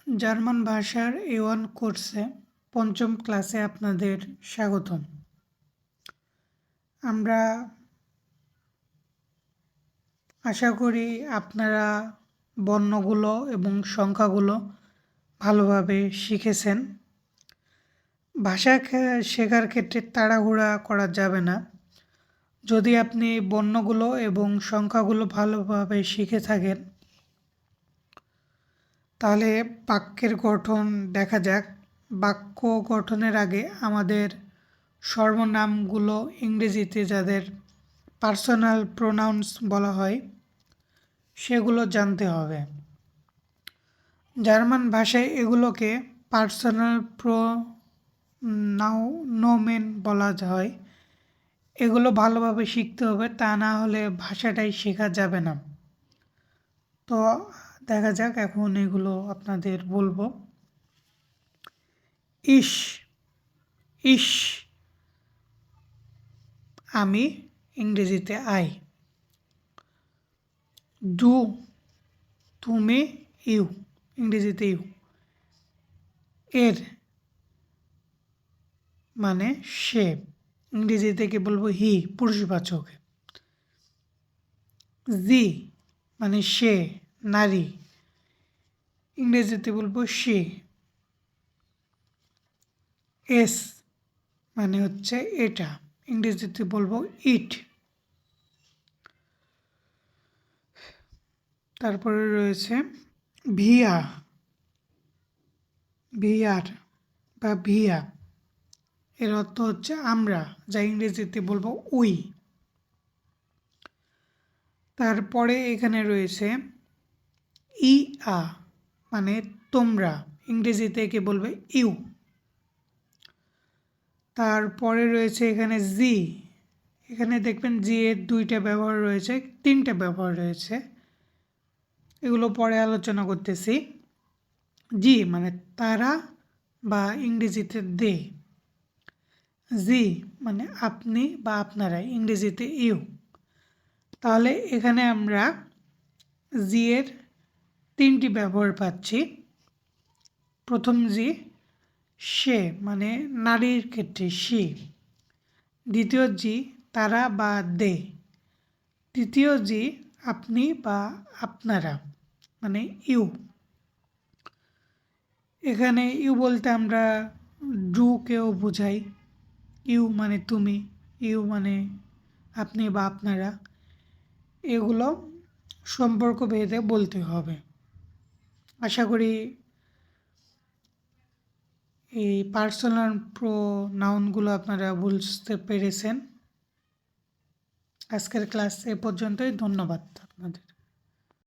German ভাষার A1 কোর্সে পঞ্চম ক্লাসে আপনাদের স্বাগতম। আমরা আশা করি আপনারা বর্ণগুলো এবং সংখ্যাগুলো ভালোভাবে শিখেছেন। ভাষা শেখার ক্ষেত্রে তাড়াহুড়া করা যাবে না। যদি আপনি বর্ণগুলো এবং সংখ্যাগুলো ভালোভাবে শিখে থাকেন তাহলে বাক্যের গঠন দেখা যাক। বাক্য গঠনের আগে আমাদের সর্বনামগুলো ইংরেজিতে যাদের পার্সোনাল প্রোনাউন্স বলা হয় সেগুলো জানতে হবে। জার্মান ভাষায় এগুলোকে পার্সোনাল প্রোনাউমেন বলা হয়। এগুলো ভালোভাবে শিখতে হবে, তা না হলে ভাষাটাই শেখা যাবে না। তো দেখা যাক, এখন এগুলো আপনাদের বলবো। ইস, ইস আমি, ইংরেজিতে আই। ডু, তুমি, ইউ, ইংরেজিতে ইউ। এর মানে সে, ইংরেজিতে কি বলবো হি, পুরুষবাচক। জি মানে সে, নারী, ইংরেজিতে বলবো সে। এস মানে হচ্ছে এটা, ইংরেজিতে বলবো ইট। তারপরে রয়েছে ভিয়া, ভিয়ার বা ভিয়া, এর অর্থ হচ্ছে আমরা, যা ইংরেজিতে বলবো উই। তারপরে এখানে রয়েছে ই আ মানে তোমরা, ইংরেজিতে কে বলবে ইউ। তারপরে রয়েছে এখানে জি, এখানে দেখবেন জি এর দুইটা ব্যবহার রয়েছে, তিনটা ব্যবহার রয়েছে, এগুলো পরে আলোচনা করতেছি। জি মানে তারা বা ইংরেজিতে দে। জি মানে আপনি বা আপনারা, ইংরেজিতে ইউ। তাহলে এখানে আমরা জি এর তিনটি ব্যবহার পাচ্ছি। প্রথম জি সে মানে নারীর ক্ষেত্রে সি। দ্বিতীয় জি তারা বা দে। তৃতীয় জি আপনি বা আপনারা মানে ইউ। এখানে ইউ বলতে আমরা ডুকেও বোঝাই। ইউ মানে তুমি, ইউ মানে আপনি বা আপনারা। এগুলো সম্পর্ক ভেদে বলতে হবে। আশা করি এই পার্সোনাল প্রোনাউনগুলো আপনারা বুঝতে পেরেছেন। আজকের ক্লাস এ পর্যন্তই। ধন্যবাদ আপনাদের।